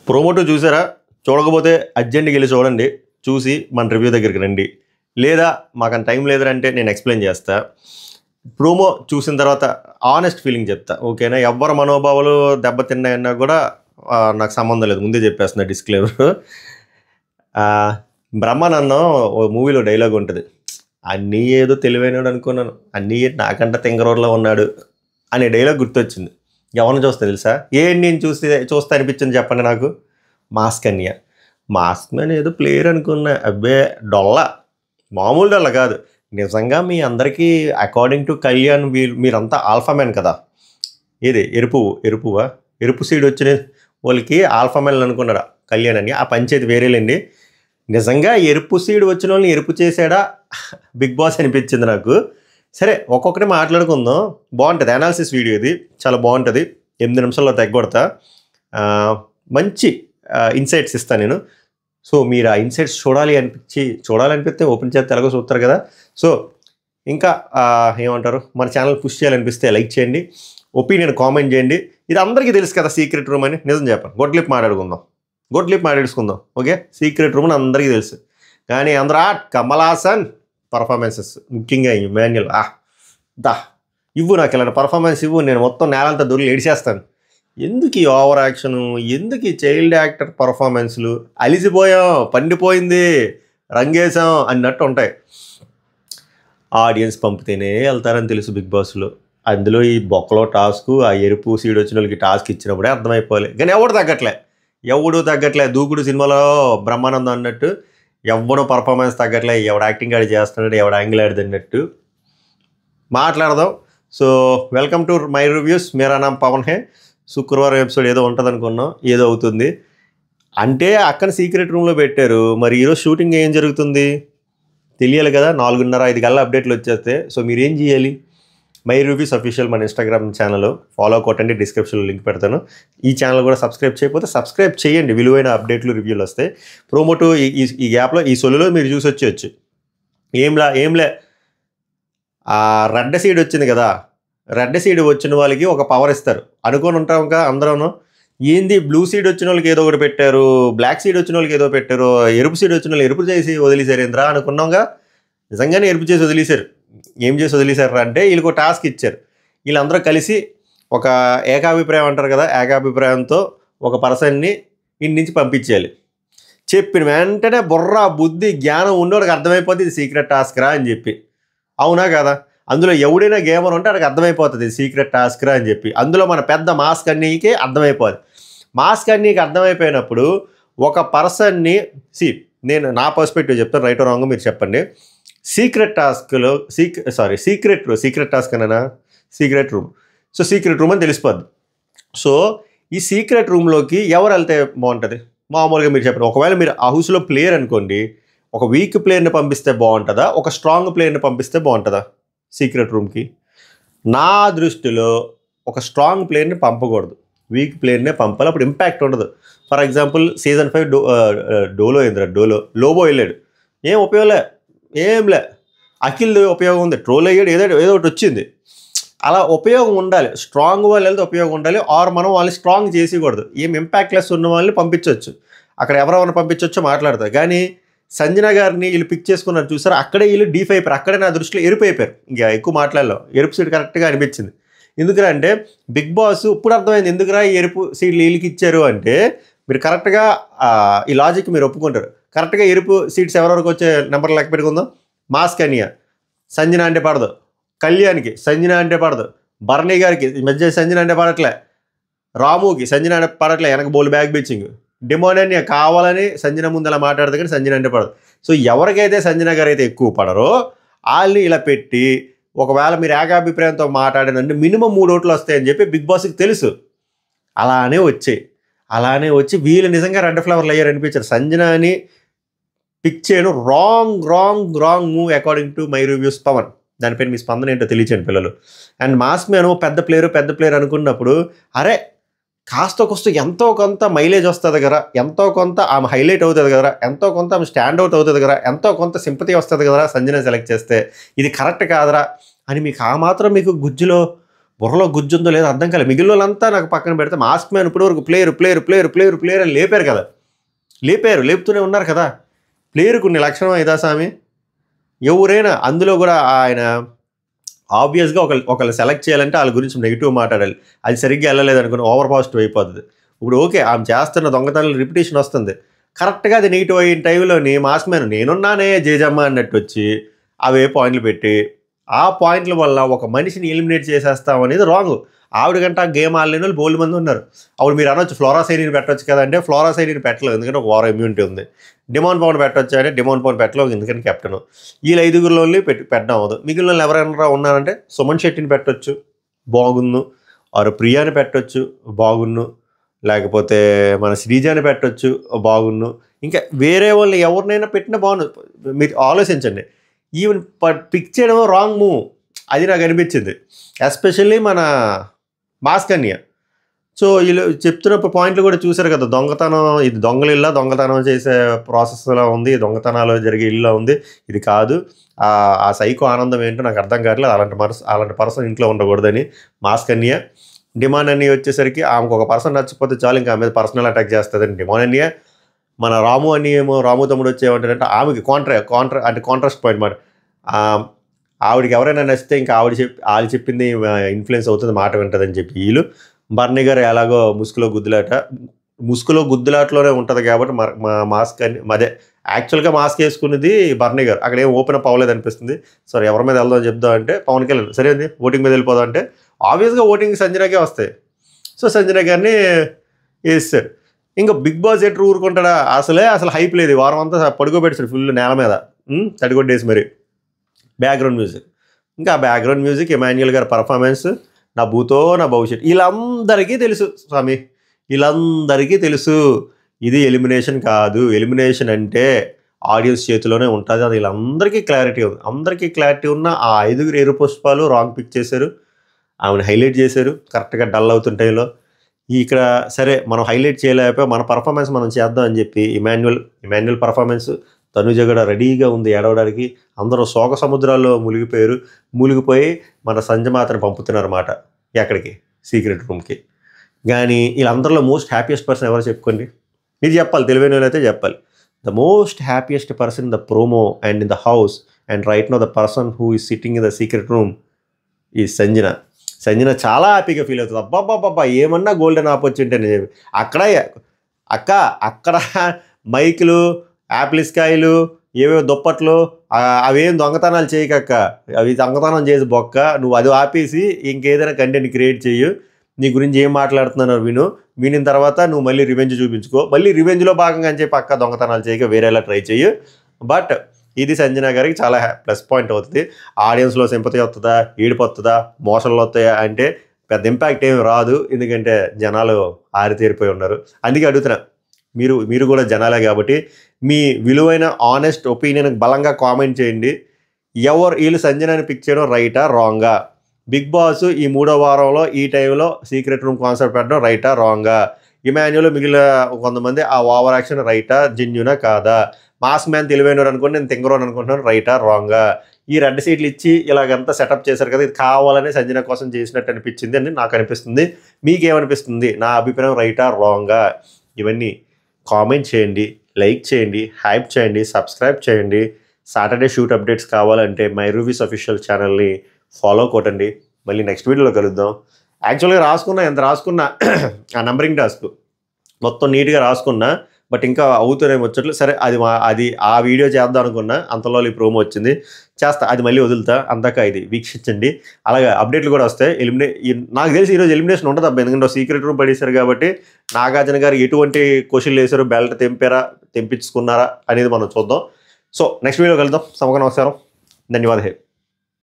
Promo 2 చూసారా? చూడకపోతే అర్జెంట్‌గా వెళ్లి చూడండి. చూసి మన రివ్యూ దగ్గరికి రండి. లేదా మాకంత టైం లేదంటే నేను ఎక్స్‌ప్లెయిన్ చేస్తా. ప్రోమో చూసిన తర్వాత ఆనెస్ట్ ఫీలింగ్ చెప్తా. ఓకేనా? ఎవ్వరి మనోభావాలు దెబ్బతిన్నాయన్నా కూడా నాకు సంబంధం లేదు. ముందే చెప్పేస్తున్నా డిస్క్లైమర్. బ్రహ్మానందం ఓ మూవీలో డైలాగ్ ఉంటుంది. అన్నీ ఏదో తెలివైనడు అనుకున్నాను, అన్నీ నాకంట తింగరోడ్లో ఉన్నాడు అనే డైలాగ్ గుర్తొచ్చింది. ఎవరిని చూస్తే తెలుసా? నేను చూస్తే అనిపించింది చెప్పండి నాకు. మాస్క్ అన్య. మాస్క్ మ్యాన్ ఏదో ప్లేయర్ అనుకున్నా. అబ్బే డొల్ల, మామూలు డొల్ల కాదు. నిజంగా మీ అందరికీ అకార్డింగ్ టు కళ్యాణ్ మీరంతా ఆల్ఫా మ్యాన్ కదా. ఏది ఎరుపు సీడ్ వచ్చిన వాళ్ళకి ఆల్ఫా మ్యాన్ అనుకున్నారా కళ్యాణ్ అని? ఆ పంచేది వేరేలేండి. నిజంగా ఎరుపు సీడ్ వచ్చిన వాళ్ళని ఎరుపు చేశాడా బిగ్ బాస్ అనిపించింది నాకు. సరే, ఒక్కొక్కటి మాట్లాడుకుందాం. బాగుంటుంది అనాలిసిస్ వీడియో ఇది, చాలా బాగుంటుంది. 8 నిమిషాల్లో తగ్గొడతా. మంచి ఇన్సైట్స్ ఇస్తాను నేను. సో మీరు ఆ ఇన్సైట్స్ చూడాలనిపిస్తే ఓపెన్ చేస్తే ఎలాగో చూస్తారు కదా. సో ఇంకా ఏమంటారు, మన ఛానల్ పుష్ చేయాలనిపిస్తే లైక్ చేయండి, ఒపీనియన్ కామెంట్ చేయండి. ఇది అందరికీ తెలుసు కదా సీక్రెట్ రూమ్ అని. నిజం చెప్పండి, గొడ్లిప్ మాట్లాడుకుందాం. ఓకే, సీక్రెట్ రూమ్ అని అందరికీ తెలుసు. కానీ అందరూ కమల్ హాసన్ పర్ఫార్మెన్సెస్, ముఖ్యంగా ఇమాన్యుల్, ఇవ్వు నాకు ఇలాంటి పర్ఫార్మెన్స్ ఇవ్వు, నేను మొత్తం నేలంతా దొరికి ఏడిచేస్తాను. ఎందుకు ఈ ఓవర్ యాక్షను, ఎందుకు ఈ చైల్డ్ యాక్టర్ పర్ఫార్మెన్స్లు? అలిసిపోయాం, పండిపోయింది, రంగేశాం అన్నట్టు ఉంటాయి. ఆడియన్స్ పంపితేనే వెళ్తారని తెలుసు బిగ్ బాస్లో. అందులో ఈ బొక్కలో టాస్క్, ఆ ఎరుపు సీడ్ వచ్చిన వాళ్ళకి టాస్క్ ఇచ్చినప్పుడే అర్థమైపోవాలి. కానీ ఎవడు తగ్గట్లే. దూకుడు సినిమాలో బ్రహ్మానందం అన్నట్టు ఎవడో పర్ఫార్మెన్స్ తగ్గట్లే. ఎవడు యాక్టింగ్ ఆడి చేస్తున్నాడు, ఎవడు యాంగిల్ ఆడిది అన్నట్టు మాట్లాడదాం. So welcome to my reviews. మేరా నామ్ పవన్ హే. శుక్రవారం ఎపిసోడ్ ఏదో ఉంటుంది అనుకున్నాం, ఏదో అవుతుంది. అంటే అక్కడ సీక్రెట్ రూమ్లో పెట్టారు. మరి ఈరోజు షూటింగ్ ఏం జరుగుతుంది తెలియాలి కదా. 4:30-5 కల్లా అప్డేట్లు వచ్చేస్తే. సో మీరేం చేయాలి? మై రివ్యూస్ అఫీషియల్ మన ఇన్స్టాగ్రామ్ ఛానల్ ఫాలో కొట్టండి, డిస్క్రిప్షన్లో లింక్ పెడతాను. ఈ ఛానల్ కూడా సబ్స్క్రైబ్ చేయకపోతే సబ్స్క్రైబ్ చేయండి, విలువైన అప్డేట్లు రివ్యూలు వస్తాయి. ప్రోమో 2 ఈ గ్యాప్లో ఈ సొల్లులో మీరు చూసి వచ్చేయచ్చు. ఏంలే ఆ రెడ్ సీడ్ వచ్చింది కదా, రెడ్ సీడ్ వచ్చిన వాళ్ళకి ఒక పవర్ ఇస్తారు అనుకొని ఉంటాం కదా అందరూ. ఏంది బ్లూ సీడ్ వచ్చిన వాళ్ళకి ఏదో ఒకటి పెట్టారు, బ్లాక్ సీడ్ వచ్చిన వాళ్ళకి ఏదో పెట్టారు, ఎరుపు సీడ్ వచ్చిన వాళ్ళు ఎరుపు చేసి వదిలేశారు ఏంద్రా అనుకున్నాంగా. నిజంగానే ఎరుపు చేసి వదిలేశారు. ఏం చేసి వదిలేశారు అంటే వీళ్ళకి ఒక టాస్క్ ఇచ్చారు. వీళ్ళందరూ కలిసి ఒక ఏకాభిప్రాయం అంటారు కదా, ఏకాభిప్రాయంతో ఒక పర్సన్ని ఇంటి నుంచి పంపించేయాలి. చెప్పిన వెంటనే బుర్ర బుద్ధి జ్ఞానం ఉండేవాడికి అర్థమైపోతుంది ఇది సీక్రెట్ టాస్క్ రా అని చెప్పి. అవునా కదా? అందులో ఎవడైనా గేమర్ ఉంటే అక్కడికి అర్థమైపోతుంది సీక్రెట్ టాస్క్ రా అని చెప్పి. అందులో మన పెద్ద మాస్క్ అన్నీకే అర్థమైపోతుంది. మాస్క్ అన్నీకి అర్థమైపోయినప్పుడు ఒక పర్సన్ని నేను నా పర్స్పెక్టివ్ చెప్తాను, రైట్ రాంగ్ మీరు చెప్పండి. సీక్రెట్ టాస్క్లో సీక్రెట్ టాస్క్ అన్నా secret room. So secret room అని తెలిసిపోద్ది. సో ఈ సీక్రెట్ రూమ్లోకి ఎవరు వెళ్తే బాగుంటుంది? మామూలుగా మీరు చెప్పండి. ఒకవేళ మీరు ఆ హౌస్లో ప్లేయర్ అనుకోండి, ఒక వీక్ ప్లేయర్ని పంపిస్తే బాగుంటుందా, ఒక స్ట్రాంగ్ ప్లేయర్ని పంపిస్తే బాగుంటుందా సీక్రెట్ రూమ్కి? నా దృష్టిలో ఒక స్ట్రాంగ్ ప్లేయర్ని పంపకూడదు, వీక్ ప్లేయర్నే పంపాలి. అప్పుడు ఇంపాక్ట్ ఉండదు. ఫర్ ఎగ్జాంపుల్ సీజన్ 5 లోబో వెళ్ళాడు, ఏం ఉపయోగలే, ఏంలే. అఖిల్ ఉపయోగం ఉంది, ట్రోల్ అయ్యాడు, ఏదో ఒకటి వచ్చింది. అలా ఉపయోగం ఉండాలి. స్ట్రాంగ్ వాళ్ళు వెళ్తే ఉపయోగం ఉండాలి. ఆర్ మనం వాళ్ళని స్ట్రాంగ్ చేసేయకూడదు. ఏం ఇంపాక్ట్లెస్ ఉన్న వాళ్ళని పంపించవచ్చు, అక్కడ ఎవరెవరిని పంపించవచ్చో మాట్లాడతారు. కానీ సంజన గారిని వీళ్ళు పిక్ చేసుకున్నారు చూసారు, అక్కడే వీళ్ళు డీఫ్ అయిపోయారు. అక్కడే నా దృష్టిలో ఎరుపు అయిపోయారు. ఇంకా ఎక్కువ మాట్లాడలేం. ఎరుపు సీడ్ కరెక్ట్గా అనిపించింది. ఎందుకంటే బిగ్ బాస్ ఇప్పుడు అర్థమైంది ఎందుకురా ఈ ఎరుపు సీడ్లు వీళ్ళకి ఇచ్చారు అంటే. మీరు కరెక్ట్గా ఈ లాజిక్ మీరు ఒప్పుకుంటారు. కరెక్ట్గా ఎరుపు సీట్స్ ఎవరెవరికి వచ్చే నెంబర్ లెక్క పెట్టుకుందాం. మాస్క్ అనియ సంజన అంటే పడదు, కళ్యాణ్కి సంజన అంటే పడదు, భరణి గారికి మధ్య సంజన అంటే పడట్లే, రాముకి సంజన అంటే పడట్లే, వెనక బోల్ బ్యాక్ బీచింగ్, డిమోనన్య కావాలని సంజన ముందు అలా మాట్లాడదు కానీ సంజన అంటే పడదు. సో ఎవరికైతే సంజన గారు అయితే ఎక్కువ పడరో వాళ్ళని ఇలా పెట్టి ఒకవేళ మీరు ఏకాభిప్రాయంతో మాట్లాడినంటే మినిమం 3 ఓట్లు వస్తాయని చెప్పి బిగ్ బాస్కి తెలుసు. అలానే వచ్చి వీళ్ళు నిజంగా రెడ్ ఫ్లవర్లు అయ్యారు అనిపించారు. సంజన అని పిక్ చేయను wrong move according to my reviews Pawan. దానిపైన మీ స్పందన ఏంటో తెలియచండి పిల్లలు. అండ్ మాస్క్ మ్యాన్ పెద్ద ప్లేయర్ అనుకున్నప్పుడు అరే కాస్త కొస్త ఎంతో కొంత మైలేజ్ వస్తుంది కదా, ఎంతో కొంత ఆమె హైలైట్ అవుతుంది కదా, ఎంతో కొంత ఆమె స్టాండ్ అవుట్ అవుతుంది కదా, ఎంతో కొంత సింపతి వస్తుంది కదా సంజన సెలెక్ట్ చేస్తే, ఇది కరెక్ట్ కాదరా అని మీకు ఆ మాత్రం మీకు గుజ్జులో బుర్రలో గుజ్జుందో లేదో అర్థం కాలేదు. మిగిలిన వాళ్ళంతా నాకు పక్కన పెడితే మాస్క్ మ్యాన్ ఇప్పటివరకు ప్లేయర్ అని లేపారు కదా, లేపుతూనే ఉన్నారు కదా. ప్లేయర్ కొన్ని లక్షణం అయిదా స్వామి. ఎవరైనా అందులో కూడా ఆయన ఆబ్వియస్గా ఒకళ్ళు సెలెక్ట్ చేయాలంటే వాళ్ళ గురించి నెగిటివ్ మాట్లాడాలి. అది సరిగ్గా వెళ్ళలేదు అనుకుని ఓవర్ పాజిటివ్ అయిపోతుంది. ఇప్పుడు ఓకే, ఆమె చేస్తున్న దొంగతనాలు రిపిటేషన్ వస్తుంది, కరెక్ట్గా అది నెగిటివ్ అయిన టైంలోని మాస్క్ మ్యాన్ నేనున్నానే జేజమ్మ అన్నట్టు వచ్చి అవే పాయింట్లు పెట్టి ఆ పాయింట్ల వల్ల ఒక మనిషిని ఎలిమినేట్ చేసేస్తాం అనేది రాంగ్. ఆవిడకంటే ఆ గేమ్ ఆడలేని వాళ్ళు బోల్డ్ మంది ఉన్నారు. అప్పుడు మీరు అనొచ్చు ఫ్లోరా సైనిని పెట్టవచ్చు కదంటే ఫ్లోరా సైనిని పెట్టలేదు, ఎందుకంటే ఒక వారం ఇమ్యూనిటీ ఉంది. డిమాండ్ పవన్ పెట్టవచ్చు అంటే డిమాండ్ పవన్ పెట్టలేదు, ఎందుకంటే కెప్టెన్. వీళ్ళు 5గురిలోని పెట్టడం అవ్వదు. మిగిలిన వాళ్ళు ఎవరైనా ఉన్నారంటే సుమన్ శెట్టిని పెట్టవచ్చు బాగున్ను, ఆరు ప్రియాని పెట్టవచ్చు బాగున్ను, లేకపోతే మన శ్రీజాని పెట్టవచ్చు బాగున్ను, ఇంకా వేరే వాళ్ళు ఎవరినైనా పెట్టినా బాగుండు. మీరు ఆలోచించండి. ఈవెన్ పిక్ చేయడం రాంగ్ మూవ్, అది నాకు అనిపించింది. ఎస్పెషల్లీ మన మాస్క్ అన్నయ్య. సో వీళ్ళు చెప్తున్న పాయింట్లు కూడా చూశారు కదా, దొంగతనం ఇది దొంగల ఇల్లా, దొంగతనం చేసే ప్రాసెస్లో ఉంది, దొంగతనాలు జరిగే ఇల్లు ఉంది, ఇది కాదు. ఆ సైకో ఆనందం ఏంటో నాకు అర్థం కావట్లేదు. అలాంటి పర్సన్ ఇంట్లో ఉండకూడదని మాస్క్ అన్నయ్య. డిమాండ్ అన్నయ్య వచ్చేసరికి ఆమెకు ఒక పర్సన్ నచ్చకపోతే చాలు ఇంకా ఆమె మీద పర్సనల్ అటాక్ చేస్తుందని డిమాండ్ అన్నయ్య. మన రాము అన్నయ్య ఏమో, రాము తమ్ముడు వచ్చేమంటారంటే ఆమెకి కాంట్రాస్ట్ పాయింట్ మాట. ఆవిడకి ఎవరైనా నచ్చితే ఇంకా వాళ్ళు చెప్పింది ఇన్ఫ్లుయెన్స్ అవుతుంది, మాట వింటుందని చెప్పి వీళ్ళు. బర్నీ గారు ఎలాగో ముసుగులో గుద్దులాటలోనే ఉంటుంది కాబట్టి మా మాస్క్ అని అదే యాక్చువల్గా మాస్క్ వేసుకున్నది బర్నీ గారు. అక్కడ ఏం ఓపెన్ అప్ అవ్వలేదు అనిపిస్తుంది. సరే ఎవరి మీద వెళ్దాం చెప్దాం అంటే పవన్ కళ్యాణ్ సరే అండి ఓటింగ్ మీద వెళ్ళిపోదాం అంటే ఆబ్వియస్గా ఓటింగ్ సంజనాకే వస్తాయి. సో సంజన గారిని వేస్తారు. ఇంకా బిగ్ బాస్ ఎట్రు ఊరుకుంటాడా, అసలు హైప్ లేదు. వారం అంతా పడుకోబెట్టాడు ఫుల్ నేల మీద తడిగొట్టేసి మరి. బ్యాక్గ్రౌండ్ మ్యూజిక్, ఇంకా బ్యాక్గ్రౌండ్ మ్యూజిక్, ఎమాన్యుయల్ గారి పర్ఫార్మెన్స్, నా భూతో నా భవిష్యత్, వీళ్ళందరికీ తెలుసు స్వామి, వీళ్ళందరికీ తెలుసు ఇది ఎలిమినేషన్ కాదు. ఎలిమినేషన్ అంటే ఆడియన్స్ చేతిలోనే ఉంటుంది, అది వీళ్ళందరికీ క్లారిటీ ఉంది. అందరికీ క్లారిటీ ఉన్న ఆ 5గురు ఎరు పుష్పాలు రాంగ్ పిక్ చేశారు, ఆమెను హైలైట్ చేశారు కరెక్ట్గా డల్ అవుతుంటాయిలో. ఇక్కడ సరే మనం హైలైట్ చేయలేకపోయి మన పర్ఫార్మెన్స్ మనం చేద్దాం అని చెప్పి ఇమాన్యుయల్ పర్ఫార్మెన్స్, తనుజ కూడా రెడీగా ఉంది ఏడవడానికి. అందరూ శోక సముద్రాల్లో మునిగిపోయి మన సంజమాతను పంపుతున్నారన్నమాట. ఎక్కడికి? సీక్రెట్ రూమ్కి. కానీ వీళ్ళందరిలో మోస్ట్ హ్యాపీయెస్ట్ పర్సన్ ఎవరు చెప్పుకోండి, మీరు చెప్పాలి, తెలివైన వాళ్ళైతే చెప్పాలి. The most happiest person in the promo and in the house and right know the person who is sitting in the secret room ఈ సంజన చాలా హ్యాపీగా ఫీల్ అవుతుంది. అబ్బాబ్బాబ్బా ఏమన్నా గోల్డెన్ ఆపర్చునిటీ అని చెప్పి అక్కడ మైకులు, యాప్లిస్కాయలు, ఏవేవో దుప్పట్లు, అవేం దొంగతనాలు చేయకక్క, అవి దొంగతనం చేసి బొక్క, నువ్వు అది ఆపేసి ఇంకేదైనా కంటెంట్ క్రియేట్ చేయు, నీ గురించి ఏం మాట్లాడుతున్నావు వినిన తర్వాత నువ్వు మళ్ళీ రివెంజ్ చూపించుకో, మళ్ళీ రివెంజ్లో భాగంగా అని చెప్పి పక్క దొంగతనాలు చేయక వేరేలా ట్రై చేయు. బట్ ఇది సంజన గారికి చాలా ప్లస్ పాయింట్ అవుతుంది. ఆడియన్స్లో సింపతి వస్తుందా, ఏడుపు వస్తుందా, మోషన్లు వస్తాయా అంటే పెద్ద ఇంపాక్ట్ ఏమి రాదు, ఎందుకంటే జనాలు ఆరితేరిపోయి ఉన్నారు. అందుకే అడుగుతున్నా, మీరు కూడా జనాలే కాబట్టి మీ విలువైన ఆనెస్ట్ ఒపీనియన్ బలంగా కామెంట్ చేయండి. వీళ్ళు సంజనాని పిక్ చేయడం రైటా రాంగా? బిగ్ బాస్ ఈ 3వ వారంలో ఈ టైంలో సీక్రెట్ రూమ్ కాన్సెప్ట్ పెట్టడం రైటా రాంగా? ఇమాన్యుయల్ మిగిలిన కొంతమంది ఆ ఓవర్ యాక్షన్ రైటా జెన్యూనా కాదా? మాస్క్ మ్యాన్ తెలివైనడు అనుకోండి, నేను తింగరోని అనుకుంటున్నాను, రైటా రాంగా? ఈ రెడ్ సీట్లు ఇచ్చి ఇలాగంతా సెటప్ చేశారు కదా, ఇది కావాలని సంజన కోసం చేసినట్టు అనిపించింది అని నాకు అనిపిస్తుంది. మీకేమనిపిస్తుంది? నా అభిప్రాయం రైటా రాంగా? ఇవన్నీ కామెంట్ చేయండి, లైక్ చేయండి, హైప్ చేయండి, సబ్స్క్రైబ్ చేయండి. సాటర్డే షూట్ అప్డేట్స్ కావాలంటే మై రివ్యూస్ అఫీషియల్ ఛానల్ని ఫాలో కొట్టండి. మళ్ళీ నెక్స్ట్ వీడియోలో కలుద్దాం. యాక్చువల్గా ఎంత రాసుకున్నా ఆ నంబరింగ్ టాస్క్ మొత్తం నీట్గా రాసుకున్నా, బట్ ఇంకా అవుతూనే వచ్చట్లు. సరే అది ఆ వీడియో చేద్దాం అనుకున్నా, అంతలో ఈ ప్రోమో వచ్చింది, చేస్తా, అది మళ్ళీ వదులుతా. అందాక ఇది వీక్షించండి. అలాగే అప్డేట్లు కూడా వస్తాయి. నాకు తెలిసి ఈరోజు ఎలిమినేషన్ ఉంటుంది అబ్బా, ఎందుకంటే సీక్రెట్ రూమ్ పడేశారు కాబట్టి. నాగార్జున గారు ఎటువంటి క్వశ్చన్లు వేశారు, బెల్ట్ తెంపించుకున్నారా అనేది మనం చూద్దాం. సో నెక్స్ట్ వీడియో కలుద్దాం. సమూహ నమస్కారం, ధన్యవాదాలు.